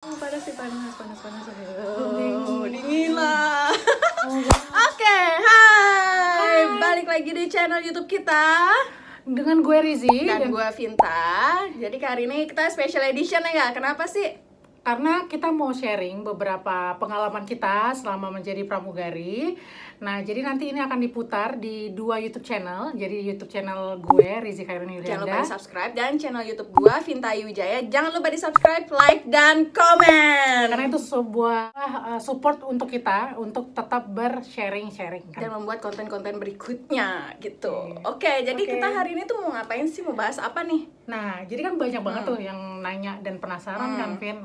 Panas sih, panas. Oh, dingin lah. Oke, hai. Balik lagi di channel YouTube kita dengan gue Rizzy dan gue Vinta. Jadi kali ini kita special edition ya nggak? Kenapa sih? Karena kita mau sharing beberapa pengalaman kita selama menjadi pramugari. Nah, jadi nanti ini akan diputar di 2 YouTube channel. Jadi YouTube channel gue, Rizzy Khairuni Yulianda. Jangan lupa di subscribe, dan channel YouTube gue, Vinta Ayu Wijaya. Jangan lupa di subscribe, like, dan komen. Karena itu sebuah support untuk kita untuk tetap bersharing kan? Dan membuat konten-konten berikutnya gitu. Oke, jadi kita hari ini tuh mau ngapain sih? Mau bahas apa nih? Nah, jadi kan banyak banget tuh yang nanya dan penasaran kan, Vin,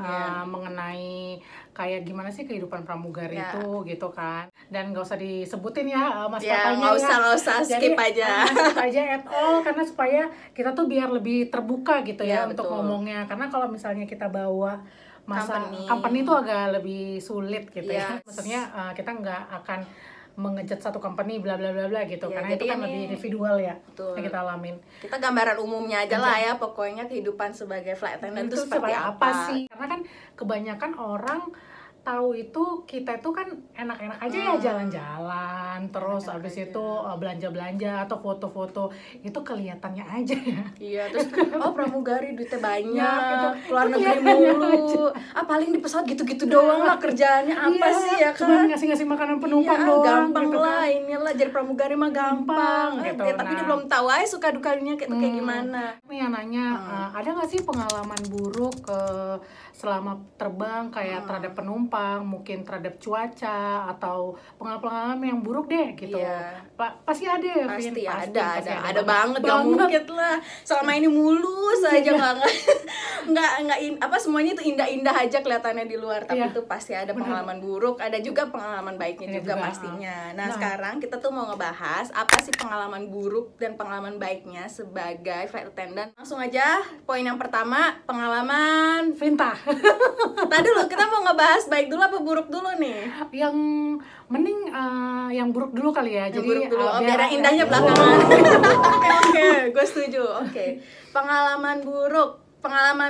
mengenai kayak gimana sih kehidupan pramugari itu gitu kan. Dan gak usah disebutin ya maskapainya nggak usah, skip aja. Skip aja at all, karena supaya kita tuh biar lebih terbuka gitu ya untuk betul. ngomongnya. Karena kalau misalnya kita bawa company itu agak lebih sulit gitu ya. Maksudnya kita nggak akan mengejat satu company bla bla bla bla gitu, karena itu kan lebih individual ya yang kita alamin. Kita gambaran umumnya aja lah ya, pokoknya kehidupan sebagai flight attendant itu seperti apa sih? Karena kan kebanyakan orang tahu itu kita itu kan enak-enak aja ya, jalan-jalan terus abis itu belanja-belanja atau foto-foto, itu kelihatannya aja ya. Iya, terus pramugari duitnya banyak, keluar negeri mulu. Paling di pesawat gitu-gitu doang lah kerjaannya, apa sih ya kan? Cuma ngasih makanan penumpang doang. Gampang gitu lah, inilah jadi pramugari mah gampang gitu. Tapi dia belum tahu aja suka dukanya kayak gimana. Ini yang nanya, ada nggak sih pengalaman buruk selama terbang kayak terhadap penumpang, mungkin terhadap cuaca atau pengalaman yang buruk deh gitu? Pasti ada ya, Vin? Pasti ada banget, gak mungkin lah. Selama ini mulus aja nggak semuanya itu indah-indah aja kelihatannya di luar, tapi itu pasti ada pengalaman buruk, ada juga pengalaman baiknya juga pastinya. Nah, sekarang kita tuh mau ngebahas apa sih pengalaman buruk dan pengalaman baiknya sebagai flight attendant. Langsung aja, poin yang pertama, pengalaman Vinta. Tadi dulu, kita mau ngebahas baik dulu apa buruk dulu nih? Yang mending yang buruk dulu kali ya. Yang jadi buruk dulu, biar yang indahnya belakangan. Oke, gue setuju. Oke. Pengalaman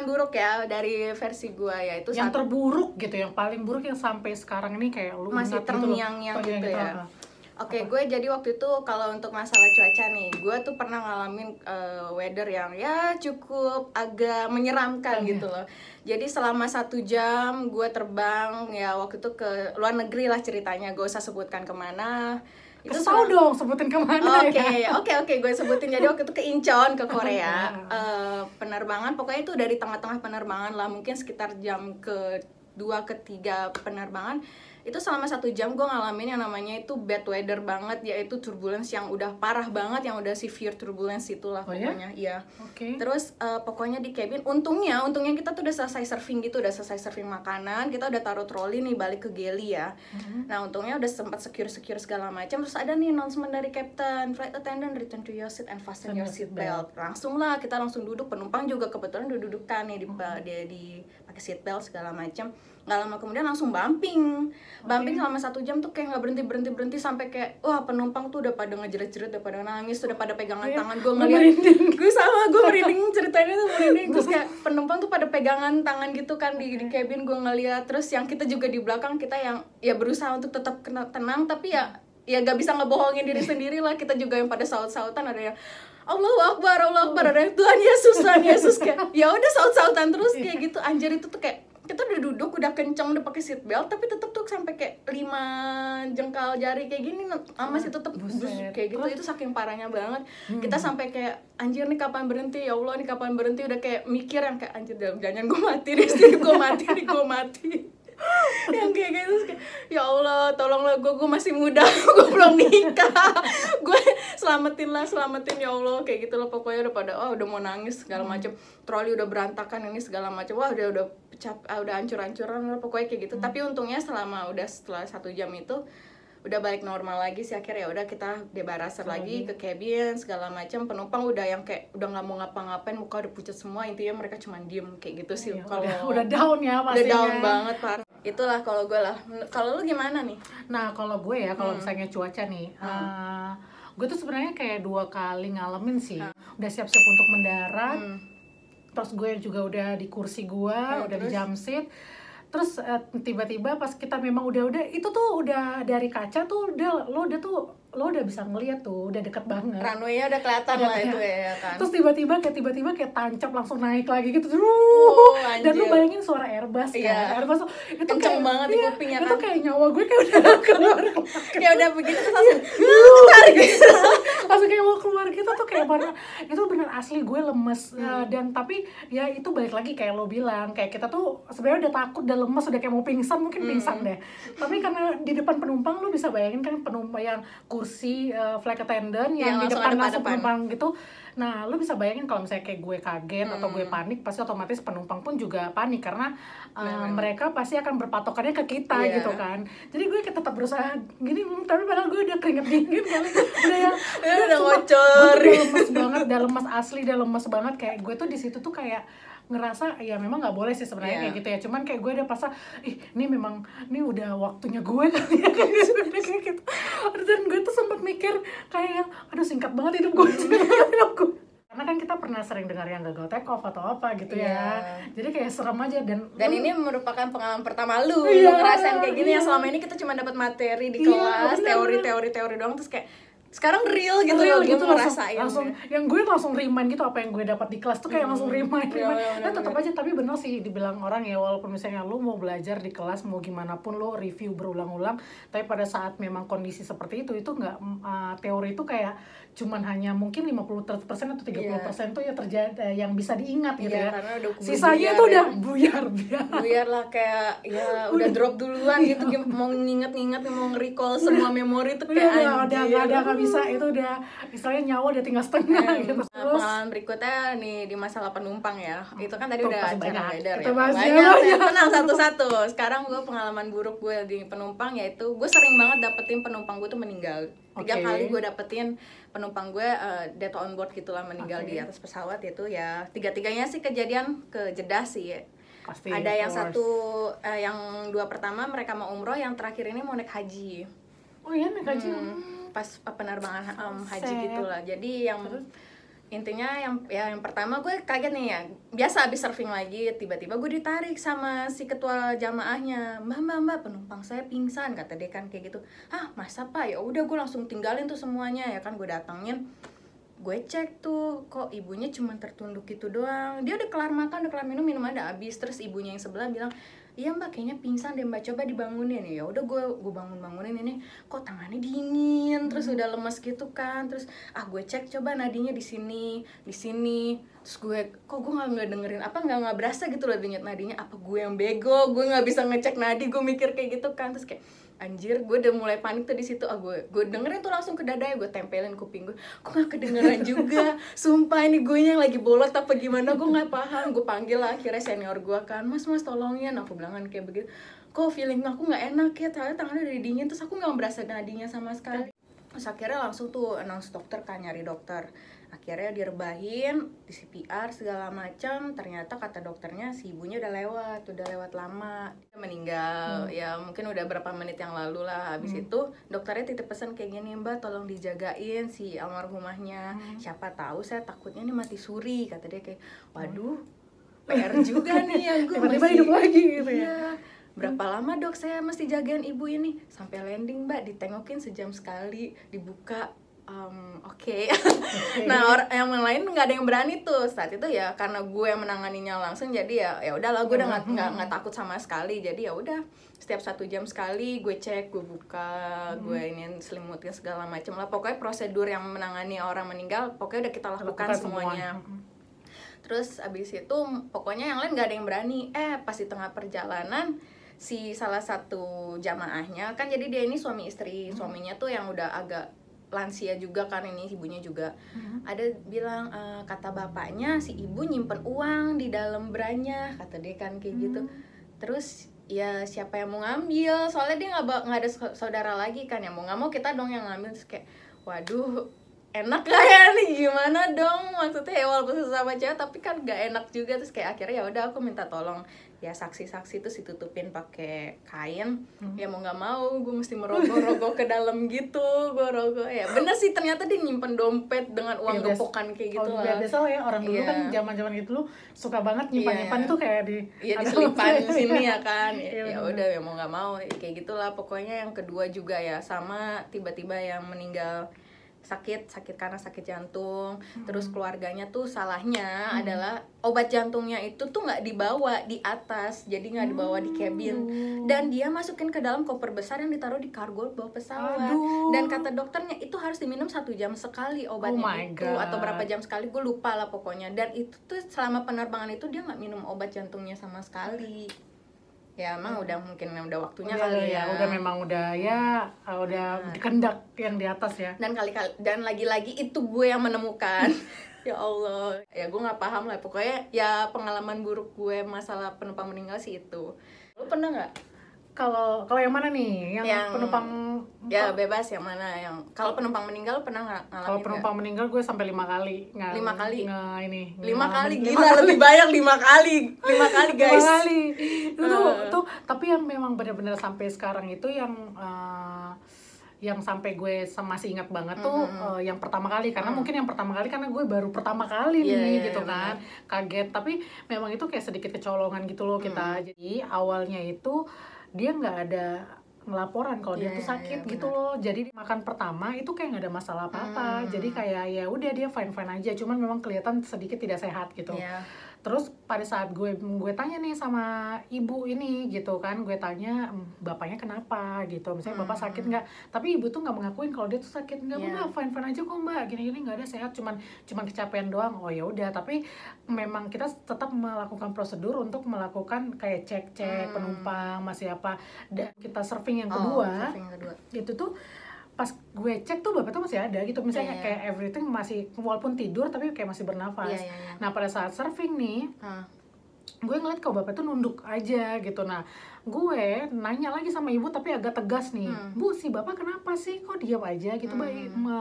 buruk ya dari versi gue, yaitu yang terburuk gitu, yang paling buruk yang sampai sekarang ini kayak lu masih terngiang-ngiang gitu ya. Oke, gue jadi waktu itu kalau untuk masalah cuaca nih, gue tuh pernah ngalamin weather yang ya cukup agak menyeramkan gitu loh. Jadi selama 1 jam gue terbang ya, waktu itu ke luar negeri lah ceritanya, gue usah sebutkan kemana. Itu tahu dong sebutin kemana. Oke, gue sebutin. Jadi waktu itu ke Incheon, ke Korea. Penerbangan pokoknya itu dari tengah-tengah penerbangan lah, mungkin sekitar jam ke-2 ke-3 penerbangan. Itu selama 1 jam gue ngalamin yang namanya itu bad weather banget, yaitu turbulence yang udah parah banget, yang udah severe turbulence itulah pokoknya. Iya. Terus pokoknya di cabin, untungnya kita tuh udah selesai serving gitu, udah selesai serving makanan, kita udah taruh troli nih balik ke galley ya. Nah, untungnya udah sempat secure segala macam. Terus ada nih announcement dari captain, flight attendant return to your seat and fasten your seat belt. Langsung lah kita langsung duduk, penumpang juga kebetulan udah dudukan nih di pakai seat belt segala macam. Nggak lama kemudian langsung bumping selama 1 jam tuh kayak nggak berhenti sampai kayak penumpang tuh udah pada ngejerit-jerit, udah pada nangis, udah pada pegangan tangan. Gue ngeliat, gue merinding ceritanya tuh merinding. Terus kayak penumpang tuh pada pegangan tangan gitu kan di cabin, gue ngeliat. Terus yang kita juga di belakang, kita yang ya berusaha untuk tetap tenang, tapi ya gak bisa ngebohongin diri sendiri lah. Kita juga yang pada saut-sautan, ada yang Allahu Akbar, ada yang Tuhan Yesus kayak ya udah saut-sautan terus kayak gitu. Anjir, itu tuh kayak kita udah duduk, udah kenceng, udah pakai seat belt, tapi tetep tuh sampai kayak 5 jengkal jari kayak gini masih tetep kayak gitu. Itu saking parahnya banget. Kita sampai kayak anjir nih kapan berhenti, ya Allah nih kapan berhenti, udah kayak mikir yang kayak anjir jangan gue mati nih, gue mati yang kayak gitu. Ya Allah, tolonglah, gue masih muda, gue belum nikah, gue selamatin ya Allah, kayak gitu loh. Pokoknya udah pada udah mau nangis segala macam, troli udah berantakan ini segala macam, udah udah hancur-hancuran lah pokoknya kayak gitu. Tapi untungnya setelah 1 jam itu udah balik normal lagi sih akhirnya. Ya udah kita debaraser lagi ke cabin segala macam. Penumpang udah yang kayak udah nggak mau ngapa-ngapain, muka udah pucat semua, intinya mereka cuma diem kayak gitu sih. Kalau udah down ya pastinya. Udah down banget parah. Itulah kalau gue lah. Kalau lu gimana nih? Nah, kalau gue ya, kalau misalnya cuaca nih, gue tuh sebenarnya kayak 2 kali ngalamin sih. Udah siap-siap untuk mendarat. Terus gue juga udah di kursi gue, udah di jump seat. Terus tiba-tiba pas kita memang udah itu tuh udah dari kaca tuh lo udah bisa ngeliat tuh, udah deket banget. Runway-nya udah kelihatan lah itu ya kan. Terus tiba-tiba kayak tancap langsung naik lagi gitu. Dan lu bayangin suara Airbus kan. Airbus tuh itu kenceng banget di kupingnya kan. Itu kayak nyawa gue kayak udah keluar. Kayak udah begitu terus langsung tarik gitu. Langsung kayak mau keluar gitu tuh kayak bener, itu bener asli gue lemes. Dan tapi ya itu balik lagi kayak lo bilang, kayak kita tuh sebenarnya udah takut, udah lemes, udah kayak mau pingsan, mungkin pingsan deh. Tapi karena di depan penumpang lu bisa bayangin kan penumpang yang kursi flight attendant yang di depan langsung penumpang gitu. Nah, lu bisa bayangin kalau misalnya kayak gue kaget atau gue panik, pasti otomatis penumpang pun juga panik karena mereka pasti akan berpatokannya ke kita gitu kan. Jadi gue tetap berusaha gini, tapi padahal gue udah keringet dingin kali, udah ngocor. Gue lemes banget, udah lemes asli, udah lemes banget. Kayak gue tuh di situ tuh kayak ngerasa ya memang nggak boleh sih sebenarnya kayak gitu ya, cuman kayak gue udah pasang ini udah waktunya gue kali ya kayak gitu. Dan gue tuh sempat mikir kayak aduh singkat banget hidup gue karena kan kita pernah sering dengar yang gagal take off atau apa gitu ya, jadi kayak serem aja. Dan ini merupakan pengalaman pertama lu ngerasain kayak gini yang selama ini kita cuma dapat materi di kelas, teori doang, terus kayak sekarang real gitu loh, gue ngerasain langsung yang gue langsung remind gitu apa yang gue dapat di kelas tuh kayak langsung remind. Nah tetap aja, tapi bener sih dibilang orang ya, walaupun misalnya lu mau belajar di kelas mau gimana pun lu review berulang-ulang, tapi pada saat memang kondisi seperti itu nggak teori itu kayak cuman hanya mungkin 50% atau 30% tuh ya terjadi yang bisa diingat gitu ya. Sisanya tuh udah buyar lah, kayak ya udah drop duluan gitu, mau nginget mau nge-recall semua memori tuh kayak udah nggak bisa, itu udah istilahnya nyawa udah tinggal setengah gitu. Pengalaman berikutnya nih di masalah penumpang ya, itu kan tadi udah acara weather ya, banyak. Tenang satu-satu. Sekarang gue pengalaman buruk gue di penumpang, yaitu gue sering banget dapetin penumpang gue tuh meninggal. 3 kali gue dapetin penumpang gue death on board gitulah, meninggal di atas pesawat. Itu ya 3-tiganya sih kejadian ke Jeddah sih. Pasti, ada yang satu yang 2 pertama mereka mau umroh, yang terakhir ini mau naik haji. Oh iya, naik haji. Pas penerbangan haji gitulah. Jadi yang intinya yang pertama gue kaget nih ya, biasa habis surfing lagi tiba-tiba gue ditarik sama si ketua jamaahnya, mbak penumpang saya pingsan, kata dia kan kayak gitu. Masa pak? Ya udah gue langsung tinggalin tuh semuanya ya kan, gue datangin, gue cek tuh kok ibunya cuma tertunduk gitu doang, dia udah kelar makan, udah kelar minum, minuman udah habis. Terus ibunya yang sebelah bilang, iya mbak kayaknya pingsan deh mbak, coba dibangunin. Ya udah gue bangunin, ini kok tangannya dingin, terus udah lemes gitu kan. Terus gue cek coba nadinya di sini. Terus gue nggak dengerin nggak berasa gitu loh denyut nadinya. Apa gue yang bego, gue nggak bisa ngecek nadi, gue mikir kayak gitu kan. Terus kayak anjir, gue udah mulai panik tuh di situ. Gue dengerin tuh langsung ke dadanya, gue tempelin kuping gue, kok nggak kedengeran juga. Sumpah ini gue yang lagi bolot apa gimana, gue nggak paham. Gue panggil lah akhirnya senior gue kan, mas tolongin, aku bilang kan kayak begitu. Kok feeling aku nggak enak ya, ternyata tangannya udah dingin, terus aku nggak berasa nadinya sama sekali. Terus akhirnya langsung tuh announce dokter kan, nyari dokter. Akhirnya direbahin, di CPR segala macam. Ternyata kata dokternya si ibunya udah lewat lama, meninggal. Ya mungkin udah berapa menit yang lalu lah. Habis itu dokternya titip pesan kayak gini, mbak tolong dijagain si almarhumahnya. Siapa tahu saya takutnya nih mati suri, kata dia. Kayak waduh, PR juga nih ya gue, tiba-tiba hidup lagi gitu ya. Berapa lama dok saya mesti jagain ibu ini? Sampai landing mbak, ditengokin sejam sekali, dibuka. Oke. Nah yang lain nggak ada yang berani tuh saat itu ya, karena gue yang menanganinya langsung. Jadi ya udahlah, gue udah nggak takut sama sekali. Jadi ya udah, setiap 1 jam sekali gue cek, gue buka, gue ini selimutnya segala macam lah. Pokoknya prosedur yang menangani orang meninggal pokoknya udah kita lakukan semuanya. Terus abis itu pokoknya yang lain nggak ada yang berani. Pas di tengah perjalanan si salah satu jamaahnya kan, jadi dia ini suami istri, suaminya tuh yang udah agak lansia juga kan, ini ibunya juga. Ada bilang kata bapaknya si ibu nyimpen uang di dalam branya, kata dia kan kayak gitu. Terus ya siapa yang mau ngambil, soalnya dia nggak ada saudara lagi kan, ya mau nggak mau kita dong yang ngambil. Terus kayak waduh, enak gak ya nih, gimana dong, maksudnya ya walaupun sesama cewek tapi kan gak enak juga. Terus kayak akhirnya ya udah aku minta tolong ya saksi-saksi itu ditutupin pakai kain. Ya mau nggak mau gue mesti merogoh-rogoh ke dalam gitu, gue rogoh. Ya bener sih, ternyata dia nyimpen dompet dengan uang gepokan kayak gitu lah. Biasa lah ya, orang dulu kan zaman-zaman gitu lu suka banget nyimpan tuh kayak di diselipan sini ya kan. Ya udah, ya mau nggak mau kayak gitulah. Pokoknya yang kedua juga ya sama, tiba-tiba yang meninggal sakit karena sakit jantung. Terus keluarganya tuh salahnya adalah obat jantungnya itu tuh nggak dibawa di atas, jadi nggak dibawa di cabin, dan dia masukin ke dalam koper besar yang ditaruh di kargo bawah pesawat. Dan kata dokternya itu harus diminum 1 jam sekali obatnya atau berapa jam sekali, gue lupa lah pokoknya. Dan itu tuh selama penerbangan itu dia nggak minum obat jantungnya sama sekali. Ya emang mungkin udah waktunya kali ya. Udah dikendak yang di atas ya. Dan lagi-lagi itu gue yang menemukan. Ya Allah, ya gue nggak paham lah. Pokoknya ya pengalaman buruk gue masalah penumpang meninggal sih itu. Lu pernah nggak? Kalau yang mana nih? Yang penumpang ya bebas yang mana? Yang kalau penumpang meninggal pernah ngalamin? Kalau penumpang meninggal gue sampai 5 kali. 5 kali? 5 kali? Gila, lebih banyak 5 kali. 5 kali guys. 5 kali. Itu tapi yang memang benar-benar sampai sekarang itu yang sampai gue masih ingat banget tuh yang pertama kali, karena mungkin yang pertama kali karena gue baru pertama kali nih gitu kan, kaget. Tapi memang itu kayak sedikit kecolongan gitu loh kita. Jadi awalnya itu dia nggak ada ngelaporan kalau dia tuh sakit gitu loh. Jadi makan pertama itu kayak nggak ada masalah apa-apa. Jadi kayak ya udah dia fine aja, cuman memang kelihatan sedikit tidak sehat gitu. Terus pada saat gue tanya nih sama ibu ini gitu kan, gue tanya bapaknya kenapa gitu, misalnya bapak sakit nggak, tapi ibu tuh nggak mengakuin kalau dia tuh sakit. Nggak, mbak fine aja kok mbak, gini nggak ada, sehat, cuman kecapean doang. Oh ya udah, tapi memang kita tetap melakukan prosedur untuk melakukan kayak cek penumpang masih apa. Dan kita surfing yang kedua, itu tuh pas gue cek tuh bapak tuh masih ada gitu, misalnya kayak everything masih, walaupun tidur tapi kayak masih bernafas. Nah pada saat surfing nih, gue ngeliat kalau bapak tuh nunduk aja gitu. Nah gue nanya lagi sama ibu tapi agak tegas nih, bu si bapak kenapa sih kok diam aja gitu,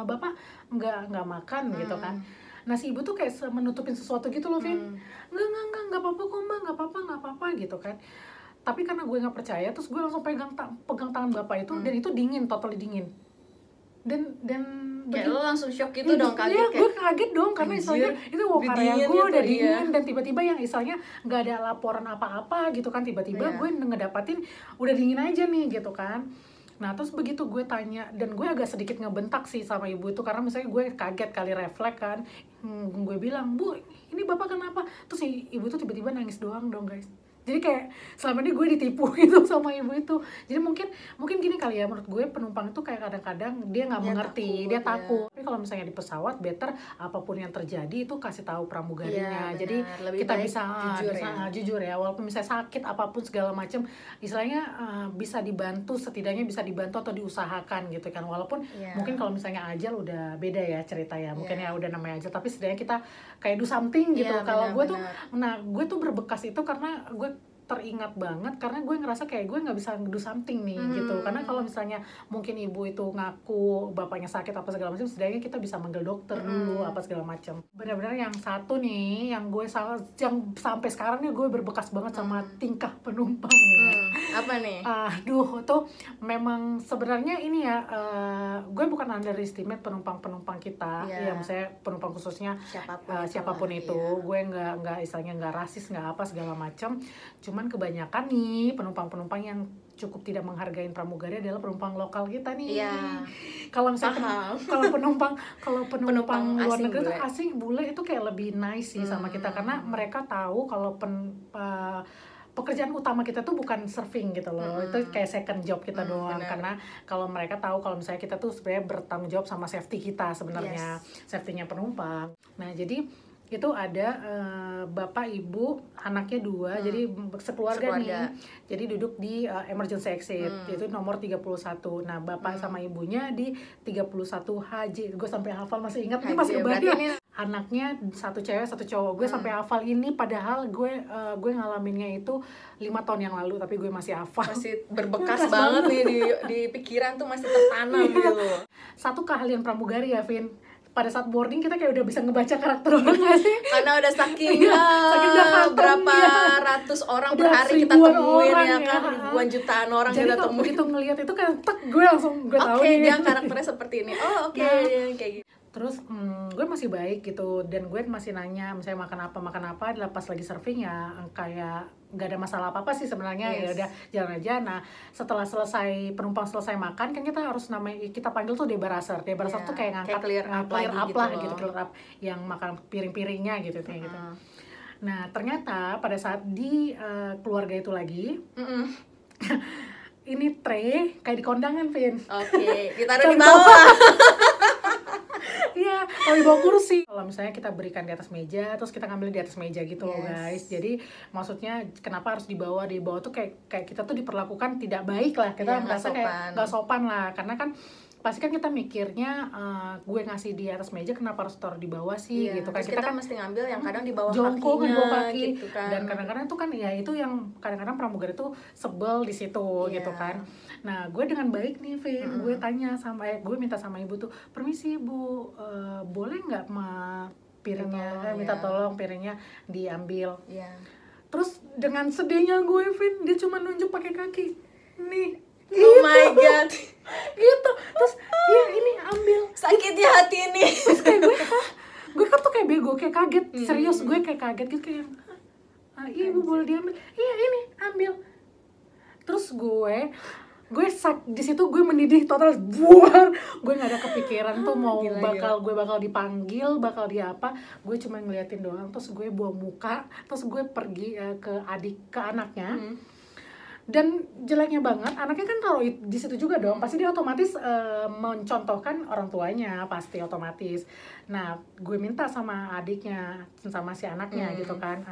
bapak nggak makan gitu kan. Nah si ibu tuh kayak menutupin sesuatu gitu loh, Vin. Nggak apa-apa kok mbak, nggak apa-apa gitu kan. Tapi karena gue nggak percaya, terus gue langsung pegang tangan bapak itu, dan itu dingin, totally dingin. Dan kayak lo langsung shock gitu dong, kaget. Iya, gue kaget dong, karena istilahnya itu karya gue udah dingin, dan tiba-tiba yang istilahnya nggak ada laporan apa-apa gitu kan, tiba-tiba gue ngedapatin udah dingin aja nih gitu kan. Nah terus begitu gue tanya, dan gue agak sedikit ngebentak sih sama ibu itu, karena misalnya gue kaget kali refleks kan. Gue bilang, bu ini bapak kenapa? Terus si ibu tuh tiba-tiba nangis doang dong guys. Jadi kayak selama ini gue ditipu gitu sama ibu itu. Jadi mungkin gini kali ya, menurut gue penumpang itu kayak kadang-kadang dia nggak mengerti, dia takut. Tapi kalau misalnya di pesawat, better apapun yang terjadi itu kasih tahu pramugarinya. Jadi kita bisa jujur ya, walaupun misalnya sakit apapun segala macam, istilahnya bisa dibantu, setidaknya bisa dibantu atau diusahakan gitu kan. Walaupun mungkin kalau misalnya ajal udah beda ya cerita ya, mungkin ya udah namanya ajal, tapi setidaknya kita kayak do something gitu. Kalau gue tuh, gue tuh berbekas itu karena gue teringat banget, karena gue ngerasa kayak gue nggak bisa do something nih gitu. Karena kalau misalnya mungkin ibu itu ngaku bapaknya sakit apa segala macam, setidaknya kita bisa manggil dokter dulu apa segala macam. Benar-benar yang satu nih yang sampai sekarang nih gue berbekas banget sama tingkah penumpang nih. Apa nih? Aduh, tuh memang sebenarnya ini ya, gue bukan underestimate penumpang kita, ya misalnya penumpang khususnya siapapun itu, gue nggak istilahnya nggak rasis nggak apa segala macam. Cuman kebanyakan nih penumpang yang cukup tidak menghargai pramugari adalah penumpang lokal kita nih. Kalau misalnya kalau penumpang luar negeri tuh asing bule itu kayak lebih nice sih sama kita, karena mereka tahu kalau pekerjaan utama kita tuh bukan surfing gitu loh. Itu kayak second job kita doang. Karena kalau mereka tahu kalau misalnya kita tuh sebenarnya bertanggung jawab sama safety kita sebenarnya, safety-nya penumpang. Nah, jadi itu ada bapak, ibu, anaknya 2, jadi sekeluarga nih. Jadi duduk di emergency exit, itu nomor 31. Nah, bapak sama ibunya di 31HJ. Gue sampai hafal, masih ingat, ini masih kebayang. Anaknya 1 cewek 1 cowok. Gue sampai hafal ini, padahal gue ngalaminnya itu 5 tahun yang lalu, tapi gue masih hafal. Masih berbekas banget nih di pikiran tuh, masih tertanam gitu. Satu keahlian pramugari ya, Vin. pada saat boarding kita kayak udah bisa ngebaca karakter orang nggak sih? Karena udah saking berapa ratus orang udah per hari kita temuin orang, ya kan, ribuan jutaan orang jadi kita temuin. begitu ngelihat itu kan gue langsung gue tahu nih dia karakternya seperti ini. Oke. Kayak gitu. Terus gue masih baik gitu, dan gue masih nanya misalnya makan apa, pas lagi surfing ya kayak nggak ada masalah apa sih sebenarnya. Ya udah jalan aja. Nah setelah penumpang selesai makan kan kita harus kita panggil tuh debaraser tuh kayak ngangkat clear up lah gitu, clear up yang makan piring-piringnya gitu kayak gitu. Nah ternyata pada saat di keluarga itu lagi ini tray kayak di kondangan, Vin. Oke, ditaruh di bawah. Iya, kalau di bawah kursi. Kalau misalnya kita berikan di atas meja, terus kita ngambil di atas meja gitu loh guys. Jadi maksudnya kenapa harus dibawa tuh kayak kita tuh diperlakukan tidak baik lah. Kita merasa kayak nggak sopan lah, karena kan pasti kan kita mikirnya gue ngasih di atas meja kenapa harus taruh di bawah sih gitu kan. Kita kan mesti ngambil yang kadang di bawah jongkok kakinya, di bawah kaki gitu kan. Dan kadang-kadang tuh kan ya itu yang kadang-kadang pramugari tuh sebel di situ gitu kan. Nah gue dengan baik nih Vin, gue tanya gue minta sama ibu tuh, permisi ibu, boleh nggak piringnya minta tolong piringnya diambil. Terus dengan sedihnya gue Vin, dia cuma nunjuk pakai kaki nih. Gitu. Oh my god. Gitu. Terus ya ini ambil. Sakitnya hati ini. Terus kayak gue kan tuh kayak bego, kayak kaget. Serius gue kayak kaget gitu, kayak iya ibu boleh diambil. Iya ini ambil. Terus gue di situ gue mendidih total, buar. Gue nggak ada kepikiran tuh mau gue bakal dipanggil, bakal apa. Gue cuma ngeliatin doang. Terus gue buang muka. Terus gue pergi ke anaknya. Dan jeleknya banget, anaknya kan taruh di situ juga dong, pasti dia otomatis mencontohkan orang tuanya, pasti otomatis. Nah, gue minta sama adiknya, sama si anaknya gitu kan,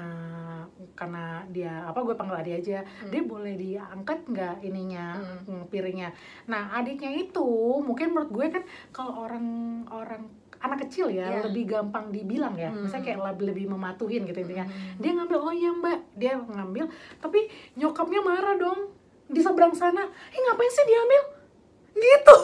karena dia gue panggil adik aja, dia boleh diangkat nggak ininya, piringnya. Nah, adiknya itu mungkin menurut gue kan kalau orang anak kecil ya lebih gampang dibilang ya, misalnya kayak lebih mematuhin gitu intinya. Dia ngambil, oh iya mbak, dia ngambil, tapi nyokapnya marah dong di seberang sana, ngapain sih diambil gitu.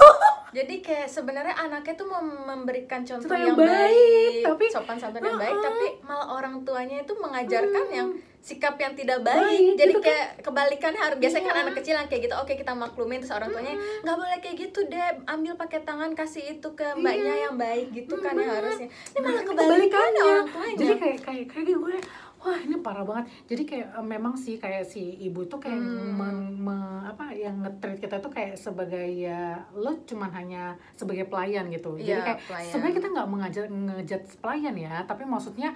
Jadi kayak sebenarnya anaknya tuh mau memberikan contoh yang baik, tapi sopan santun yang baik, tapi malah orang tuanya itu mengajarkan yang sikap yang tidak baik. Jadi gitu kayak kebalikannya harus, biasanya kan anak kecil yang kayak gitu, oke kita maklumin, terus orang tuanya nggak boleh kayak gitu deh, ambil pakai tangan kasih itu ke mbaknya yang baik gitu kan ya harusnya. Ini malah kebalikannya orang tuanya. Jadi kayak gue, wah ini parah banget. Jadi kayak memang sih kayak si ibu tuh kayak yang nge-treat kita tuh kayak sebagai ya lo cuman hanya sebagai pelayan gitu. Jadi kayak sebenarnya kita nggak ngejudge pelayan ya, tapi maksudnya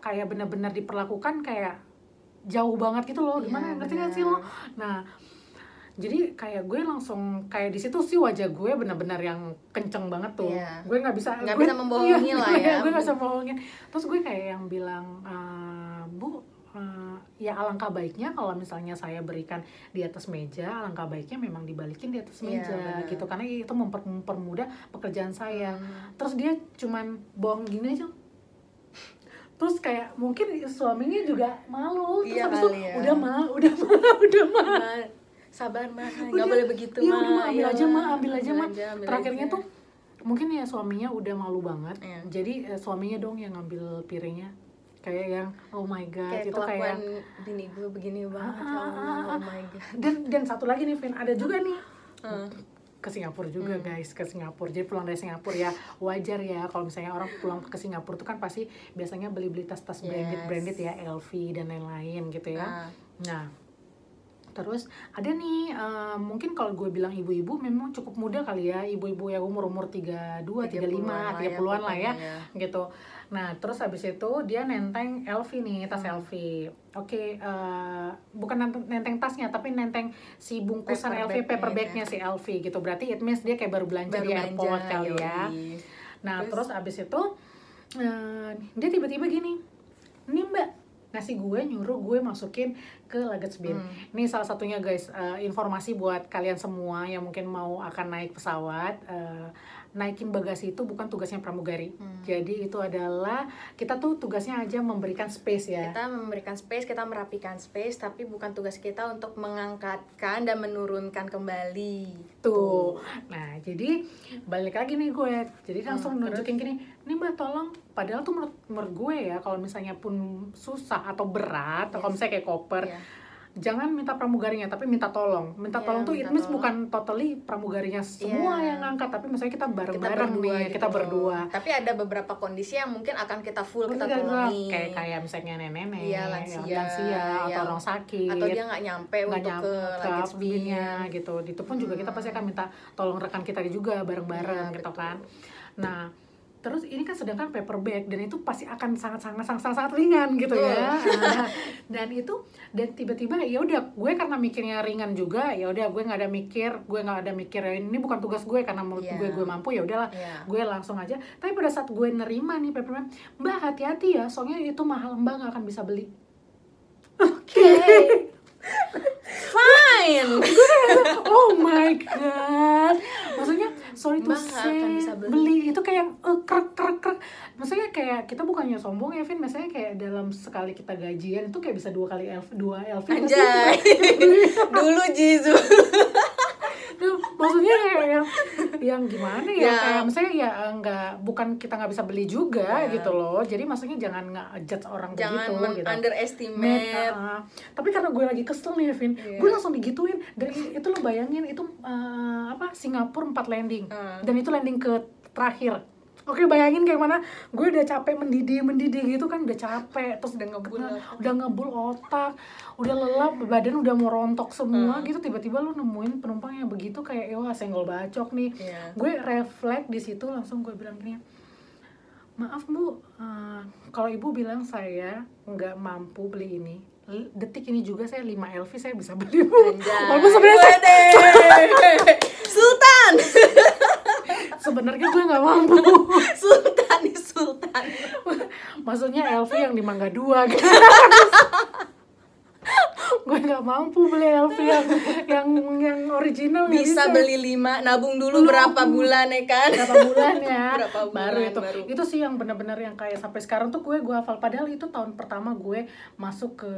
kayak benar-benar diperlakukan kayak jauh banget gitu loh. Gimana ngerti nggak sih lo? Nah, jadi kayak gue langsung kayak di situ sih wajah gue benar-benar yang kenceng banget tuh. Gue nggak bisa membohongin lah ya. Gue nggak bisa membohongin. Terus gue kayak yang bilang, Bu, ya alangkah baiknya kalau misalnya saya berikan di atas meja, alangkah baiknya memang dibalikin di atas meja gitu, karena itu mempermudah pekerjaan saya. Terus dia cuman bohong gini aja. Terus kayak mungkin suaminya juga malu. Terus habis itu udah mah. Sabar mah, nggak boleh begitu mah. Ambil aja mah. Terakhirnya tuh mungkin ya suaminya udah malu banget. Jadi suaminya dong yang ngambil piringnya. Kayak yang oh my god, kayak itu kayak bini gue begini banget. Oh my god. Dan satu lagi nih Vin, ada juga nih ke Singapura juga guys, ke Singapura. Jadi pulang dari Singapura ya wajar ya kalau misalnya orang pulang ke Singapura tuh kan pasti biasanya beli tas branded ya, LV dan lain-lain gitu ya. Nah terus ada nih mungkin kalau gue bilang ibu-ibu memang cukup muda kali ya, ibu-ibu ya umur 32, 35, 30-an lah ya gitu. Nah terus habis itu dia nenteng LV nih, tas LV. Oke, bukan nenteng tasnya tapi nenteng si bungkusan LV, paper bagnya si LV gitu. Berarti it means dia kayak baru belanja di airport kali ya. Nah terus habis itu dia tiba-tiba gini, nih mbak, ngasih gue, nyuruh gue masukin ke luggage bin. Ini salah satunya guys, informasi buat kalian semua yang mungkin mau akan naik pesawat. Naikin bagasi itu bukan tugasnya pramugari. Jadi itu adalah kita tuh tugasnya aja memberikan space ya. Kita memberikan space, kita merapikan space, tapi bukan tugas kita untuk mengangkatkan dan menurunkan kembali. Tuh. Nah, jadi balik lagi nih gue. Jadi langsung nunjukin gini, "Nih Mbak, tolong." Padahal tuh menurut gue ya, kalau misalnya pun susah atau berat, atau kalau misalnya kayak koper, jangan minta pramugarinya, tapi minta tolong. Minta tolong tuh it means bukan totally pramugarinya semua yang ngangkat, tapi misalnya kita bareng-bareng nih, kita berdua. Tapi ada beberapa kondisi yang mungkin akan kita full kita tolongi. Kayak misalnya nenek-nenek, lansia, atau orang sakit, atau dia nggak nyampe untuk ke luggage bin-nya gitu. Itu pun juga kita pasti akan minta tolong rekan kita juga bareng-bareng gitu kan. Nah, terus ini kan sedangkan paper bag dan itu pasti akan sangat ringan gitu ya. Dan tiba-tiba ya udah gue karena mikirnya ringan juga, ya udah gue nggak ada mikir ini bukan tugas gue karena menurut gue mampu, ya udahlah gue langsung aja. Tapi pada saat gue nerima nih paper bag, "Mbak hati-hati ya, soalnya itu mahal, Mbak nggak akan bisa beli." Oke. Fine. Oh my god. Maksudnya sorry to say, beli itu kayak krek. Maksudnya kayak kita bukannya sombong ya, Vin. Maksudnya kayak dalam sekali kita gajian itu kayak bisa 2 LV. Anjay. Dulu Jizu. Maksudnya kayak yang gimana ya, kayak misalnya ya bukan kita nggak bisa beli juga gitu loh. Jadi maksudnya jangan nge-judge orang begitu gitu. Underestimate. Tapi karena gue lagi kesel nih Vin, gue langsung digituin. Dan itu lo bayangin itu Singapura 4 landing, dan itu landing ke terakhir. Oke, bayangin kayak mana gue udah capek mendidih gitu kan, udah capek, terus udah ngebul otak, udah lelap, badan udah mau rontok semua gitu. Tiba-tiba lu nemuin penumpang yang begitu kayak wah senggol bacok nih. Gue refleks di situ, langsung gue bilang gini, "Maaf Bu, kalau Ibu bilang saya nggak mampu beli ini, detik ini juga saya 5 LV saya bisa beli Bu." Walaupun sebenarnya Sultan. Sebenarnya gue nggak mampu. Sultan. Maksudnya LV yang di Mangga 2 gitu. Gue nggak mampu beli LV yang original. Bisa beli 5, nabung dulu berapa bulan ya kan? Berapa bulan ya? Baru. Itu sih yang benar-benar yang kayak sampai sekarang tuh gue hafal. Padahal itu tahun pertama gue masuk ke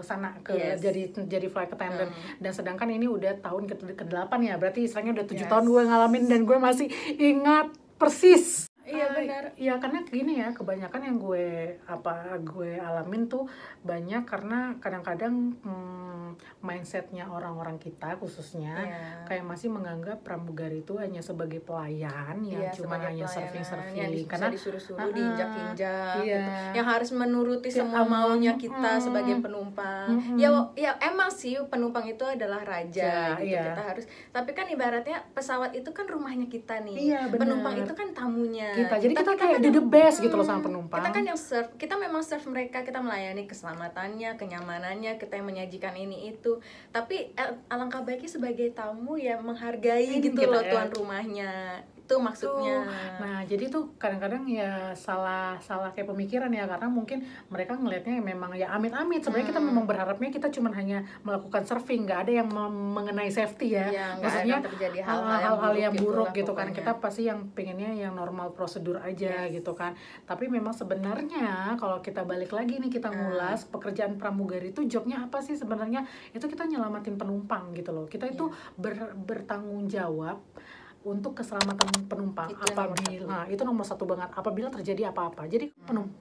sana jadi flight attendant. Dan sedangkan ini udah tahun ke-8 ya. Berarti istilahnya udah 7 tahun gue ngalamin dan gue masih ingat persis. Iya benar. Ya karena gini ya, kebanyakan yang gue alamin tuh banyak karena kadang-kadang mindsetnya orang-orang kita khususnya kayak masih menganggap pramugari itu hanya sebagai pelayan yang cuma hanya serving karena disuruh-suruh diinjak-injak gitu, yang harus menuruti semua maunya kita sebagai penumpang. Ya emang sih penumpang itu adalah raja gitu. Kita harus, tapi kan ibaratnya pesawat itu kan rumahnya kita nih. Penumpang itu kan tamunya kita. Jadi kita kayak do the best gitu loh sama penumpang. Kita kan yang serve, kita memang serve mereka, kita melayani keselamatannya, kenyamanannya, kita yang menyajikan ini itu. Tapi alangkah baiknya sebagai tamu ya menghargai gitu loh tuan rumahnya. Itu maksudnya. Nah, jadi tuh kadang-kadang ya salah kayak pemikiran ya, karena mungkin mereka ngelihatnya memang ya amit-amit. Sebenarnya kita memang berharapnya kita cuma hanya melakukan surfing, nggak ada yang mengenai safety ya. Maksudnya terjadi hal-hal yang buruk gitu kan. Kita pasti yang pengennya yang normal prosedur aja gitu kan. Tapi memang sebenarnya kalau kita balik lagi nih, kita ngulas pekerjaan pramugari itu jobnya apa sih sebenarnya? Itu kita nyelamatin penumpang gitu loh. Kita itu bertanggung jawab untuk keselamatan penumpang. Itu nomor satu banget. Apabila terjadi apa-apa, jadi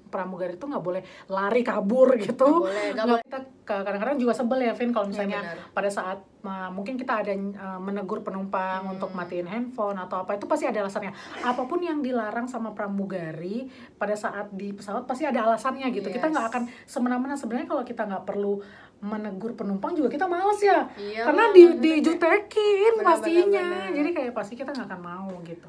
pramugari itu nggak boleh lari kabur gitu. Nggak boleh. Kita kadang-kadang juga sebel ya, Vin, kalau misalnya pada saat mungkin kita ada menegur penumpang untuk matiin handphone atau apa, itu pasti ada alasannya. Apapun yang dilarang sama pramugari pada saat di pesawat pasti ada alasannya gitu. Kita nggak akan semena-mena. Sebenarnya kalau kita nggak perlu menegur penumpang juga kita males ya, karena dijutekin pastinya. Jadi kayak pasti kita nggak akan mau gitu.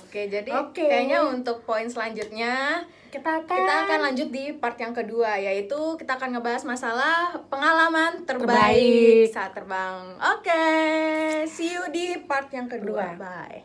Jadi kayaknya untuk poin selanjutnya kita akan lanjut di part yang kedua, yaitu kita akan ngebahas masalah pengalaman terbaik saat terbang. See you di part yang kedua. Bye.